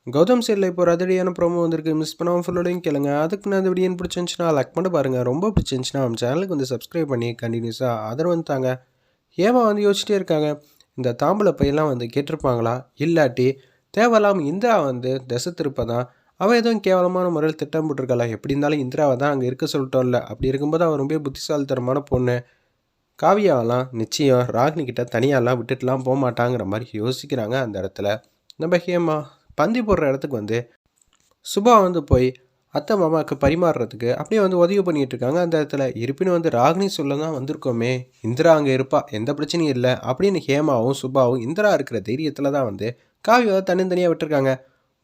கௌதம் சைடில் இப்போ ஒரு அதிரடியான ப்ரோமோ வந்திருக்கு. மிஸ் பண்ணாமல் ஃபுல்லோடையும் கேளுங்க. அதுக்கு நான் அந்த வீடியோ பிடிச்சிருந்துச்சுன்னா லைக் பண்ணி பாருங்கள். ரொம்ப பிடிச்சிருந்துச்சுன்னா நம்ம சேனலுக்கு வந்து சப்ஸ்கிரைப் பண்ணி கண்டினியூஸாக ஆதரவு வந்துட்டாங்க. ஏமா வந்து யோசிச்சிட்டே இருக்காங்க, இந்த தாம்பூல பையெல்லாம் வந்து கேட்டிருப்பாங்களா, இல்லாட்டி தேவையில்லாமல் இந்திரா வந்து திசை திருப்பதான் அவள் எதுவும் கேவலமான முறையில் திட்டம் போட்டிருக்காளா? எப்படி இருந்தாலும் இந்திராவை தான் அங்கே இருக்க சொல்லிட்டோம்ல. அப்படி இருக்கும்போது அவள் ரொம்ப புத்திசாலித்தனமான பொண்ணு. காவியாவெல்லாம் நிச்சயம் ராகினி கிட்ட தனியாலாம் விட்டுட்டுலாம் போக மாட்டாங்கிற மாதிரி யோசிக்கிறாங்க. அந்த இடத்துல நம்ம ஹேமா பந்தி போடுற இடத்துக்கு வந்து சுபா வந்து போய் அத்தை மாமாவுக்கு பரிமாறுறதுக்கு அப்படியே வந்து உதவி பண்ணிகிட்டு இருக்காங்க. அந்த இடத்துல இருப்பினும் வந்து ராகினி சொல்ல தான் வந்திருக்கோமே, இந்திரா அங்கே இருப்பா, எந்த பிரச்சனையும் இல்லை அப்படின்னு ஹேமாவும் சுபாவும் இந்திரா இருக்கிற தைரியத்தில் தான் வந்து காவியாவை தனித்தனியாக விட்டுருக்காங்க.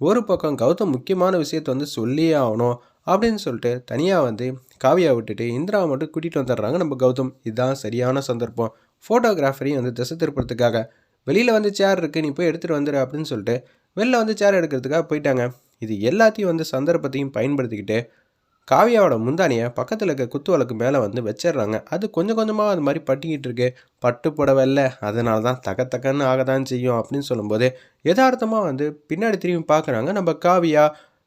ஒரு பக்கம் கௌதம் முக்கியமான விஷயத்த வந்து சொல்லியே ஆகணும் அப்படின்னு சொல்லிட்டு தனியாக வந்து காவியா விட்டுட்டு இந்திராவை மட்டும் கூட்டிகிட்டு வந்துடுறாங்க நம்ம கௌதம். இதுதான் சரியான சந்தர்ப்பம். ஃபோட்டோகிராஃபரையும் வந்து திசை திருப்புறதுக்காக வெளியில் வந்து சேர் இருக்குது, நீ போய் எடுத்துகிட்டு வந்துடு அப்படின்னு சொல்லிட்டு வெளில வந்து சேர் எடுக்கிறதுக்காக போயிட்டாங்க. இது எல்லாத்தையும் வந்து சந்தர்ப்பத்தையும் பயன்படுத்திக்கிட்டு காவியாவோட முந்தானியை பக்கத்தில் இருக்க குத்து வழக்கு மேலே வந்து வச்சிடுறாங்க. அது கொஞ்சம் கொஞ்சமாக அது மாதிரி பட்டிக்கிட்டு இருக்கு. பட்டு புடவை இல்லை, அதனால தான் தக்கன்னு ஆகத்தான் செய்யும் அப்படின்னு சொல்லும்போது யதார்த்தமாக வந்து பின்னாடி திரும்பி பார்க்குறாங்க நம்ம காவியா.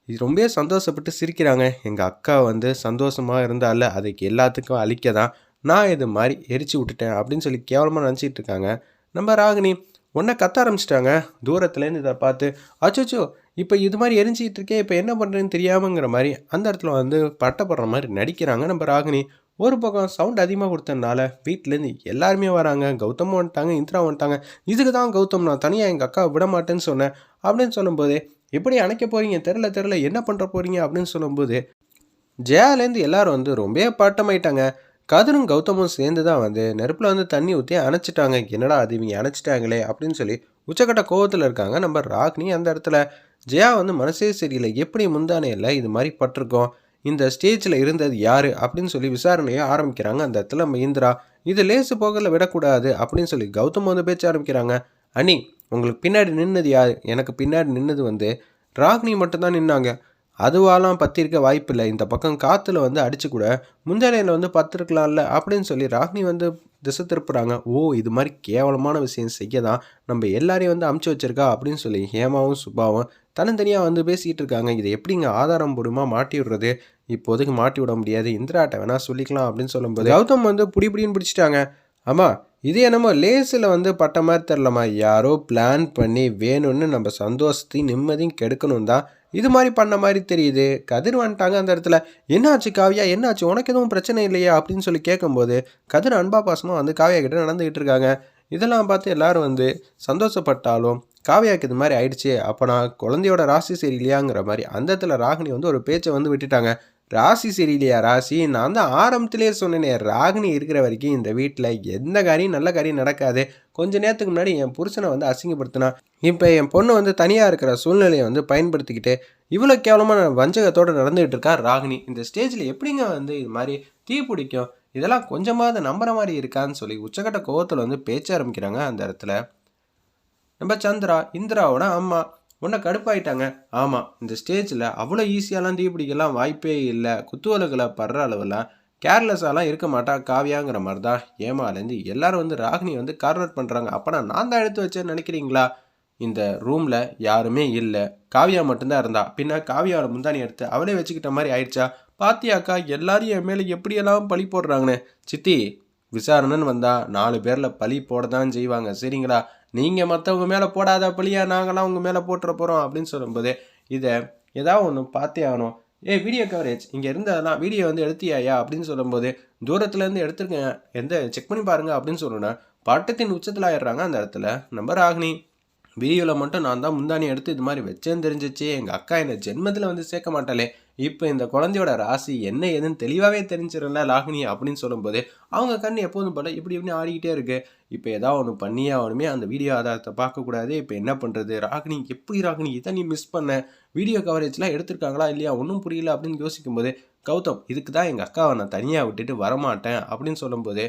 இது ரொம்ப சந்தோஷப்பட்டு சிரிக்கிறாங்க. எங்கள் அக்கா வந்து சந்தோஷமாக இருந்தால அதுக்கு எல்லாத்துக்கும் அழிக்க தான் நான் இது மாதிரி எரிச்சு விட்டுட்டேன் அப்படின்னு சொல்லி கேவலமாக நினச்சிட்டு இருக்காங்க. நம்ம ராகினி உடனே கத்த ஆரம்பிச்சிட்டாங்க. தூரத்துலேருந்து இதை பார்த்து அச்சோச்சோ இப்போ இது மாதிரி எரிஞ்சிக்கிட்டு இருக்கே, இப்போ என்ன பண்ணுறேன்னு தெரியாமங்கிற மாதிரி அந்த இடத்துல வந்து பட்டப்படுற மாதிரி நடிக்கிறாங்க நம்ம ராகினி. ஒரு பக்கம் சவுண்ட் அதிகமாக கொடுத்ததுனால வீட்டிலேருந்து எல்லாருமே வராங்க. கௌதமும் வந்துட்டாங்க, இந்திரா வந்துட்டாங்க. இதுக்கு தான் கௌதம் நான் தனியாக எங்கள் அக்காவை விட மாட்டேன்னு சொன்னேன் அப்படின்னு சொல்லும்போது, எப்படி அணைக்க போகிறீங்க, தெரில என்ன பண்ணுற போகிறீங்க அப்படின்னு சொல்லும்போது ஜெயாலேருந்து எல்லாரும் வந்து ரொம்ப பாட்டமாயிட்டாங்க. கதிரும் கௌதமும் சேர்ந்து தான் வந்து நெருப்பில் வந்து தண்ணி ஊற்றி அணைச்சிட்டாங்க. என்னடா அது இவங்க அணைச்சிட்டாங்களே அப்படின்னு சொல்லி உச்சக்கட்ட கோவத்தில் இருக்காங்க நம்ம ராகினி. அந்த இடத்துல ஜெயா வந்து மனசே சரியில்லை, எப்படி முந்தானையில் இது மாதிரி பட்டிருக்கோம், இந்த ஸ்டேஜில் இருந்தது யார் அப்படின்னு சொல்லி விசாரணையை ஆரம்பிக்கிறாங்க. அந்த இடத்துல நம்ம இந்திரா இது லேசு போகல விடக்கூடாது அப்படின்னு சொல்லி கௌதம் வந்து பேச்ச ஆரம்பிக்கிறாங்க. அண்ணி உங்களுக்கு பின்னாடி நின்னது யார்? எனக்கு பின்னாடி நின்னது வந்து ராகினி மட்டும்தான் நின்னாங்க. அதுவாலாம் பற்றிருக்க வாய்ப்பில்லை. இந்த பக்கம் காற்றுல வந்து அடித்து கூட முந்தானையில் வந்து பத்திருக்கலாம்ல அப்படின்னு சொல்லி ராகினி வந்து திசை திருப்புறாங்க. ஓ இது மாதிரி கேவலமான விஷயம் செய்ய தான் நம்ம எல்லாரையும் வந்து அமுச்சு வச்சிருக்கா அப்படின்னு சொல்லி ஹேமாவும் சுபாவும் தனித்தனியாக வந்து பேசிக்கிட்டு இருக்காங்க. இதை எப்படிங்க ஆதாரம் பூர்வமாக மாட்டி விடுறது? இப்போதைக்கு மாட்டி விட முடியாது, இந்திராட்ட வேணா சொல்லிக்கலாம் அப்படின்னு சொல்லும்போது கௌதம் வந்து புடின்னு பிடிச்சிட்டாங்க. ஆமாம் இது என்னமோ லேஸில் வந்து பட்ட மாதிரி தெரிலம்மா, யாரோ பிளான் பண்ணி வேணும்னு நம்ம சந்தோஷத்தையும் நிம்மதியும் கெடுக்கணும் தான் இது மாதிரி பண்ண மாதிரி தெரியுது. கதிர் வந்துட்டாங்க அந்த இடத்துல. என்னாச்சு காவியா, என்னாச்சு, உனக்கு எதுவும் பிரச்சனை இல்லையா அப்படின்னு சொல்லி கேட்கும்போது கதிர் அன்பா பாசமாக வந்து காவியா கிட்ட நடந்துக்கிட்டு இருக்காங்க. இதெல்லாம் பார்த்து எல்லாரும் வந்து சந்தோஷப்பட்டாலும் காவியாவுக்கு இது மாதிரி ஆயிடுச்சு, அப்போ நான் குழந்தையோட ராசி சரியில்லையாங்கிற மாதிரி அந்த இடத்துல ராகினி வந்து ஒரு பேச்சை வந்து விட்டுட்டாங்க. ராசி சரியில்லையா ராசி, நான் தான் ஆரம்பத்திலே சொன்னேனே, ராகினி இருக்கிற வரைக்கும் இந்த வீட்டில் எந்த காரியம் நல்ல காரியம் நடக்காது. கொஞ்ச நேரத்துக்கு முன்னாடி என் புருஷனை வந்து அசிங்கப்படுத்தினா, இப்போ என் பொண்ணு வந்து தனியாக இருக்கிற சூழ்நிலையை வந்து பயன்படுத்திக்கிட்டு இவ்வளோ கேவலமாக வஞ்சகத்தோடு நடந்துகிட்டு இருக்கா ராகினி. இந்த ஸ்டேஜில் எப்படிங்க வந்து இது மாதிரி தீ பிடிக்கும், இதெல்லாம் கொஞ்சமாவது நம்புற மாதிரி இருக்கான்னு சொல்லி உச்சக்கட்ட கோவத்தில் வந்து பேச்ச ஆரம்பிக்கிறாங்க. அந்த இடத்துல நம்ம சந்திரா இந்திராவோட அம்மா உன்னை கடுப்பாயிட்டாங்க. ஆமாம் இந்த ஸ்டேஜில் அவ்வளோ ஈஸியாலாம் தீப்பிடிக்கலாம் வாய்ப்பே இல்லை. குத்துவலுகளை படுற அளவுலாம் கேர்லெஸ்ஸாலாம் இருக்க மாட்டா காவியாங்கிற மாதிரி தான் ஏமாலேருந்து எல்லாரும் வந்து ராகினி வந்து கார்னர் பண்ணுறாங்க. அப்போனா நான் தான் எடுத்து வச்சேன்னு நினைக்கிறீங்களா? இந்த ரூமில் யாருமே இல்லை, காவியா மட்டும்தான் இருந்தா. பின்ன காவியாவோட முந்தானி எடுத்து அவளே வச்சுக்கிட்ட மாதிரி ஆயிடுச்சா? பாத்தியாக்கா எல்லாரும் என் மேலே எப்படியெல்லாம் பழி போடுறாங்கன்னு. சித்தி விசாரணைன்னு வந்தால் 4 பேரில் பழி போட தான் செய்வாங்க சரிங்களா? நீங்கள் மற்றவங்க மேலே போடாத பழியா நாங்களாம் உங்கள் மேலே போட்டுற போகிறோம் அப்படின்னு சொல்லும்போது இதை ஏதாவது ஒன்று பார்த்தே ஆகணும். வீடியோ கவரேஜ் இங்கே இருந்ததெல்லாம் வீடியோ வந்து எடுத்தியாயா அப்படின்னு சொல்லும்போது தூரத்துலேருந்து எடுத்துருக்கேன், செக் பண்ணி பாருங்கள் அப்படின்னு சொல்லணும்னா பட்டத்தின் உச்சத்தில் ஆயிடுறாங்க. அந்த இடத்துல நம்ம ராகினி வீடியோவில் மட்டும் நான் தான் முந்தானி எடுத்து இது மாதிரி வச்சேன்னு தெரிஞ்சிச்சு, எங்கள் அக்கா என்னை ஜென்மத்தில் வந்து சேர்க்க மாட்டாளே, இப்போ இந்த குழந்தையோட ராசி என்ன ஏதுன்னு தெளிவாகவே தெரிஞ்சிடல ராகினி அப்படின்னு சொல்லும்போது அவங்க கண் எப்போதும் போல இப்படி இப்படின்னு ஆடிக்கிட்டே இருக்கு. இப்போ ஏதாவது ஒன்று பண்ணியே ஆகணுமே, அந்த வீடியோ ஆதாரத்தை பார்க்கக்கூடாது, இப்போ என்ன பண்ணுறது ராகினி, எப்படி ராகினி இதை நீ மிஸ் பண்ண, வீடியோ கவரேஜ்லாம் எடுத்திருக்காங்களா இல்லையா ஒன்றும் புரியல அப்படின்னு யோசிக்கும்போது கௌதம் இதுக்கு தான் எங்கள் அக்காவை நான் தனியாக விட்டுட்டு வரமாட்டேன் அப்படின்னு சொல்லும்போது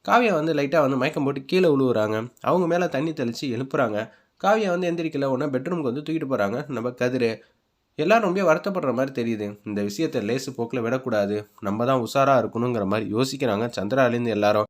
காவியா வந்து லைட்டாக வந்து மயக்கம் போட்டு கீழே விழுவுறாங்க. அவங்க மேலே தண்ணி தெளித்து எழுப்புறாங்க. காவியா வந்து எந்திரிக்கல. உடனே பெட்ரூமுக்கு வந்து தூக்கிட்டு போகிறாங்க நம்ம கதிர். எல்லாரும் ரொம்ப வருத்தப்படுற மாதிரி தெரியுது. இந்த விஷயத்தை லேசு போக்கில் விடக்கூடாது, நம்ம தான் உஷாராக இருக்கணுங்கிற மாதிரி யோசிக்கிறாங்க சந்திராலேருந்து எல்லாரும்.